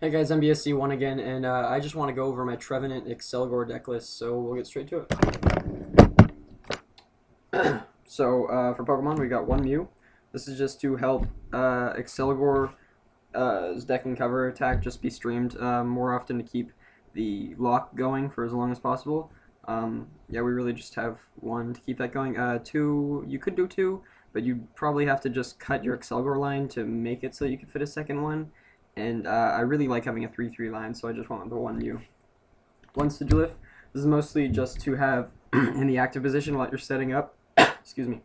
Hey guys, MBSC1 again, and I just want to go over my Trevenant Accelgor deck list, so we'll get straight to it. For Pokemon, we got one Mew. This is just to help Accelgor's deck and cover attack just be streamed more often to keep the lock going for as long as possible. Yeah, we really just have one to keep that going. Two, you could do two, but you'd probably have to just cut your Accelgor line to make it so you could fit a second one. And I really like having a 3-3 line, so I just went with the one U. One Sigilif. This is mostly just to have in the active position while you're setting up. Excuse me.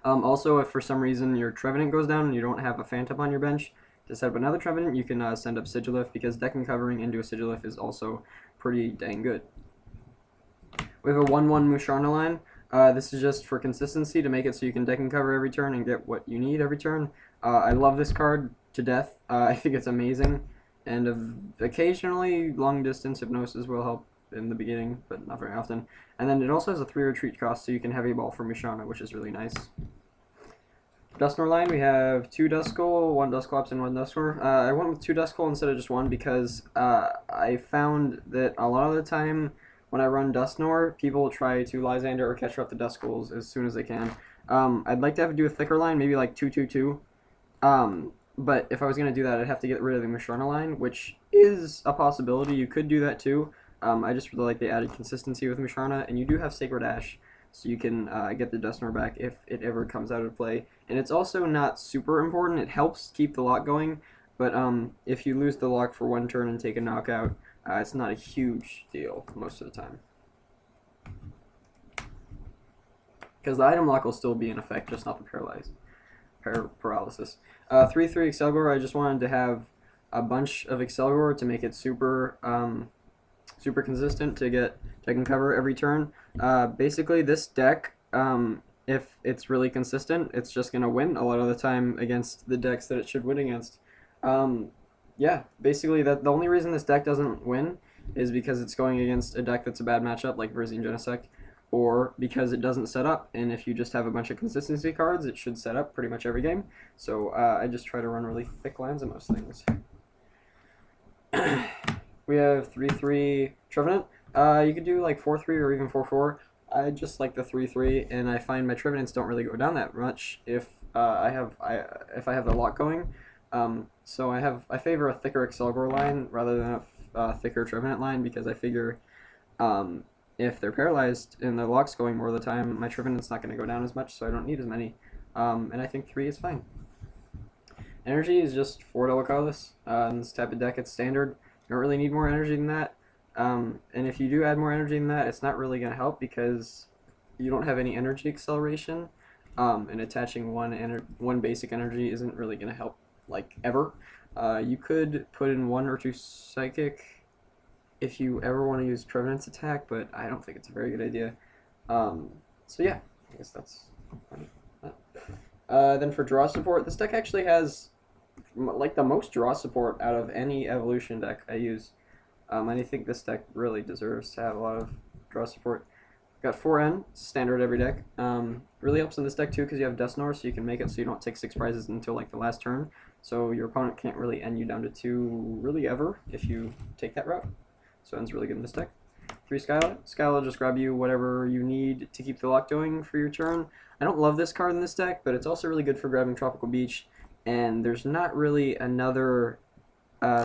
Also, if for some reason your Trevenant goes down and you don't have a Phantom on your bench to set up another Trevenant, you can send up Sigilif, because deck and covering into a Sigilif is also pretty dang good. We have a 1-1 Musharna line. This is just for consistency to make it so you can deck and cover every turn and get what you need every turn. I love this card to death. I think it's amazing, and occasionally long distance hypnosis will help in the beginning, but not very often. And then it also has a 3 retreat cost, so you can heavy ball for Musharna, which is really nice. Dusknoir line, we have 2 Duskull, 1 Dusclops, and 1 Dusknoir. I went with 2 Duskull instead of just 1 because I found that a lot of the time when I run Dusknoir, people try to Lysander or catch up the Duskulls as soon as they can. I'd like to do a thicker line, maybe like 2-2-2. But if I was going to do that, I'd have to get rid of the Musharna line, which is a possibility. You could do that too. I just really like the added consistency with Musharna, and you do have Sacred Ash, so you can get the Dusknoir back if it ever comes out of play. And it's also not super important. It helps keep the lock going, but if you lose the lock for one turn and take a knockout, it's not a huge deal most of the time. Because the item lock will still be in effect, just not the paralysis. 3-3 Accelgor, I just wanted to have a bunch of Accelgor to make it super super consistent to get deck and cover every turn. Basically, this deck, if it's really consistent, it's just going to win a lot of the time against the decks that it should win against. Yeah, basically, the only reason this deck doesn't win is because it's going against a deck that's a bad matchup, like Verzine Genesect, or because it doesn't set up. And if you just have a bunch of consistency cards, it should set up pretty much every game. So I just try to run really thick lines in most things. We have 3-3 Trevenant. You could do like 4-3 or even 4-4. I just like the 3-3, and I find my Trevenants don't really go down that much if I have the lock going. So I favor a thicker Accelgor line rather than a thicker Trevenant line, because I figure if they're paralyzed and the lock's going more of the time, my Trevenant's not going to go down as much, so I don't need as many. And I think 3 is fine. Energy is just 4 Delicalis. In this type of deck, it's standard. You don't really need more energy than that. And if you do add more energy than that, it's not really going to help because you don't have any energy acceleration. And attaching one basic energy isn't really going to help, like, ever. You could put in 1 or 2 Psychic if you ever want to use Trevenant's attack, but I don't think it's a very good idea. So yeah, I guess that's that. Then for draw support, this deck actually has like the most draw support out of any evolution deck I use. And I think this deck really deserves to have a lot of draw support. Got 4N, standard every deck. Really helps in this deck too because you have Dusknoir, so you can make it so you don't take 6 prizes until like the last turn. So your opponent can't really end you down to 2 really ever if you take that route. So N's really good in this deck. 3 Skyla. Skyla will just grab you whatever you need to keep the lock going for your turn. I don't love this card in this deck, but it's also really good for grabbing Tropical Beach. And there's not really another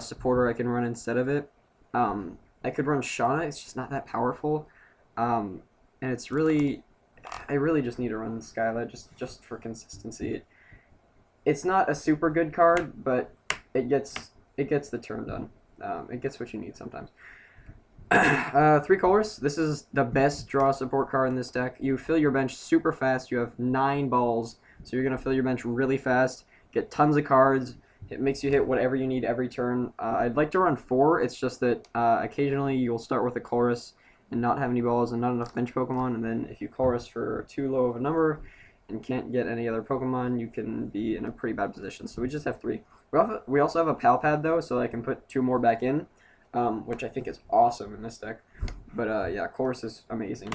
supporter I can run instead of it. I could run Shauna, it's just not that powerful. And it's really, I really just need to run Skyla just for consistency. It's not a super good card, but it gets the turn done. It gets what you need sometimes. 3 Colors. This is the best draw support card in this deck. You fill your bench super fast. You have 9 balls, so you're going to fill your bench really fast, get tons of cards. It makes you hit whatever you need every turn. I'd like to run 4. It's just that occasionally you'll start with a Colress and not have any balls and not enough bench Pokemon, and then if you Colress for too low of a number and can't get any other Pokemon, you can be in a pretty bad position. So we just have 3. We also have a Pal Pad though, so I can put 2 more back in. Which I think is awesome in this deck. But yeah, Chorus is amazing.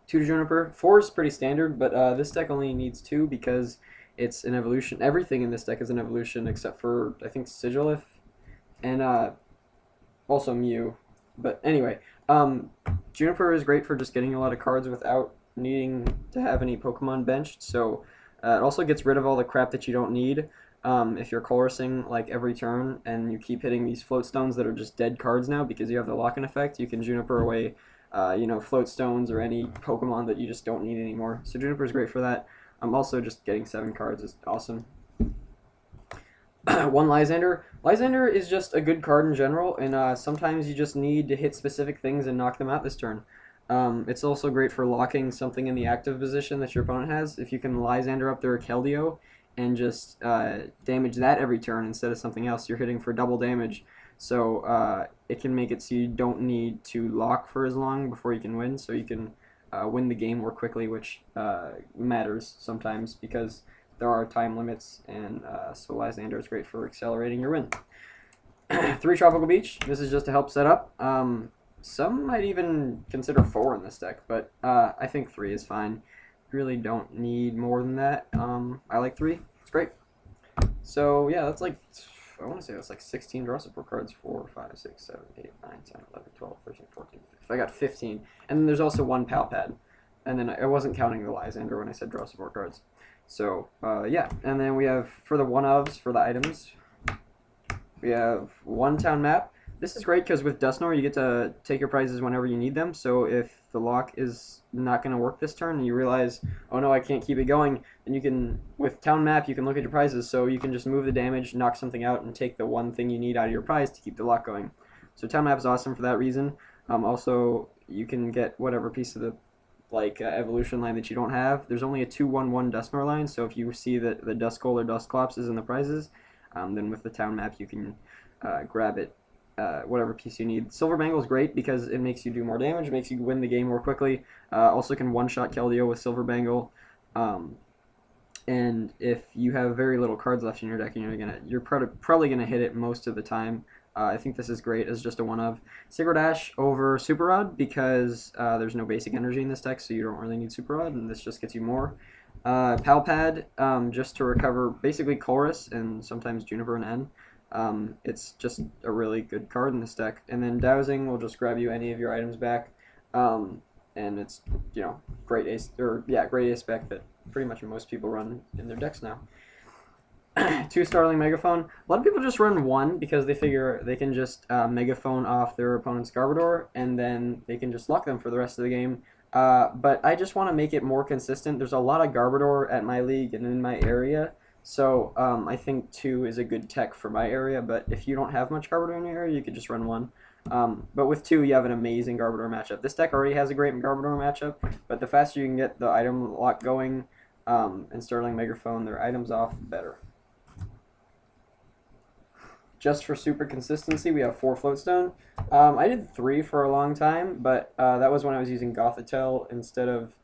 2 Juniper. 4 is pretty standard, but this deck only needs 2 because it's an evolution. Everything in this deck is an evolution except for, I think, Sigilif. and also Mew. But anyway, Juniper is great for just getting a lot of cards without needing to have any Pokemon benched. So it also gets rid of all the crap that you don't need. If you're chorusing like every turn and you keep hitting these Floatstones that are just dead cards now because you have the lock-in effect, you can Juniper away, Floatstones or any Pokemon that you just don't need anymore. So Juniper is great for that. Also just getting 7 cards is awesome. One Lysander. Lysander is just a good card in general, and sometimes you just need to hit specific things and knock them out this turn. It's also great for locking something in the active position that your opponent has. If you can Lysander up their Keldeo and just damage that every turn instead of something else, you're hitting for double damage. So it can make it so you don't need to lock for as long before you can win, so you can win the game more quickly, which matters sometimes because there are time limits, and so Lysander is great for accelerating your win. 3 Tropical Beach. This is just to help set up. Some might even consider 4 in this deck, but I think 3 is fine. Really don't need more than that. I like 3. It's great. So yeah, that's like, I want to say that's like 16 draw support cards. 4, 5, 6, 7, 8, 9, 10, 11, 12, 13, 14. If I got 15. And then there's also 1 Pal Pad. And then I wasn't counting the Lysander when I said draw support cards. So, yeah, and then we have, for the one-ofs, for the items, we have 1 town map. This is great because with Dusknoir, you get to take your prizes whenever you need them, so if the lock is not going to work this turn, and you realize, oh no, I can't keep it going, then you can, with town map, you can look at your prizes, so you can just move the damage, knock something out, and take the one thing you need out of your prize to keep the lock going. So town map is awesome for that reason. Also, you can get whatever piece of the evolution line that you don't have. There's only a 2/1/1 Dusknoir line, so if you see that the Duskull or Dusclops is in the prizes, then with the town map you can grab it, whatever piece you need. Silver Bangle is great because it makes you do more damage, makes you win the game more quickly. Also can one-shot Keldeo with Silver Bangle. And if you have very little cards left in your deck, you're probably gonna hit it most of the time. I think this is great as just a one-of. Synchro Dash over Super Rod because there's no basic energy in this deck, so you don't really need Super Rod, and this just gets you more. Pal Pad, just to recover basically Chorus and sometimes Juniper and N. It's just a really good card in this deck. And then Dowsing will just grab you any of your items back, and it's great ace spec that pretty much most people run in their decks now. 2 Starling Megaphone. A lot of people just run 1 because they figure they can just Megaphone off their opponent's Garbodor, and then they can just lock them for the rest of the game. But I just want to make it more consistent. There's a lot of Garbodor at my league and in my area, so I think 2 is a good tech for my area, but if you don't have much Garbodor in your area, you could just run 1. But with 2, you have an amazing Garbodor matchup. This deck already has a great Garbodor matchup, but the faster you can get the item lock going and Starling Megaphone their items off, the better. Just for super consistency, we have 4 Floatstone. I did 3 for a long time, but that was when I was using Gothitelle instead of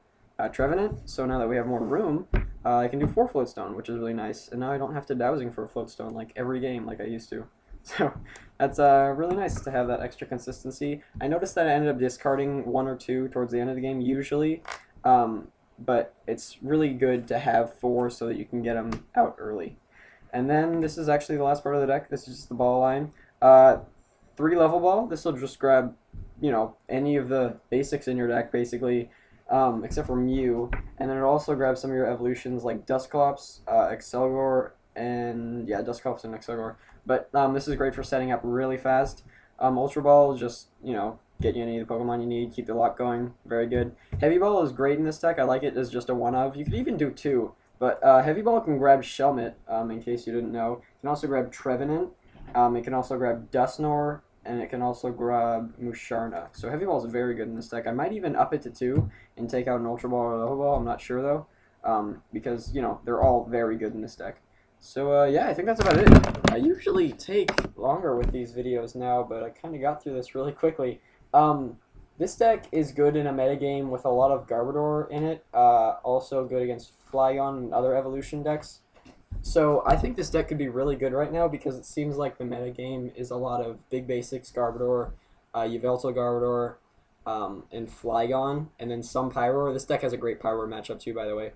Trevenant. So now that we have more room, I can do 4 Floatstone, which is really nice. And now I don't have to Dowsing for a Floatstone like every game like I used to. So that's really nice to have that extra consistency. I noticed that I ended up discarding 1 or 2 towards the end of the game usually, but it's really good to have 4 so that you can get them out early. And then this is actually the last part of the deck. This is just the ball line. 3 level ball. This will just grab, any of the basics in your deck basically, except for Mew. And then it also grabs some of your evolutions like Dusclops, Accelgor, and Dusclops and Accelgor. But this is great for setting up really fast. Ultra Ball is just, get you any of the Pokemon you need, keep the lock going. Very good. Heavy Ball is great in this deck. I like it as just a one-of. You could even do 2. But Heavy Ball can grab Shelmet, in case you didn't know. It can also grab Trevenant. It can also grab Dusknoir, and it can also grab Musharna. So Heavy Ball is very good in this deck. I might even up it to 2 and take out an Ultra Ball or a Level Ball. I'm not sure, though, because, they're all very good in this deck. So, yeah, I think that's about it. I usually take longer with these videos now, but I kind of got through this really quickly. This deck is good in a metagame with a lot of Garbodor in it, also good against Flygon and other evolution decks. So I think this deck could be really good right now because it seems like the metagame is a lot of big basics Garbodor, Yveltal Garbodor, and Flygon, and then some Pyroar. This deck has a great Pyroar matchup too, by the way.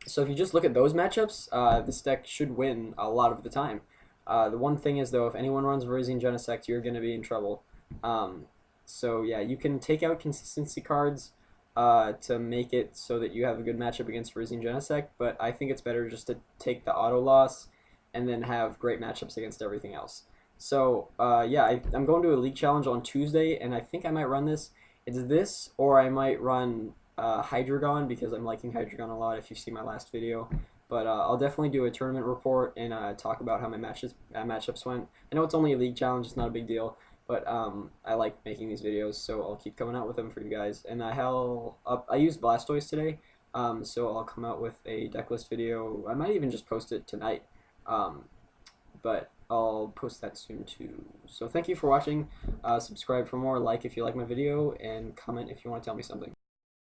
So if you just look at those matchups, this deck should win a lot of the time. The one thing is though, if anyone runs Virizion Genesect, you're going to be in trouble. Um, so yeah, you can take out consistency cards to make it so that you have a good matchup against Virizion Genesect, but I think it's better just to take the auto loss and then have great matchups against everything else. So yeah, I'm going to a league challenge on Tuesday, and I think I might run this. It's this, or I might run Hydreigon because I'm liking Hydreigon a lot. If you've seen my last video, but I'll definitely do a tournament report and talk about how my matchups went. I know it's only a league challenge; it's not a big deal, but I like making these videos, so I'll keep coming out with them for you guys. And I used Blastoise today, so I'll come out with a deck list video. I might even just post it tonight. Um, but I'll post that soon too. So thank you for watching. Subscribe for more, like if you like my video, and comment if you want to tell me something.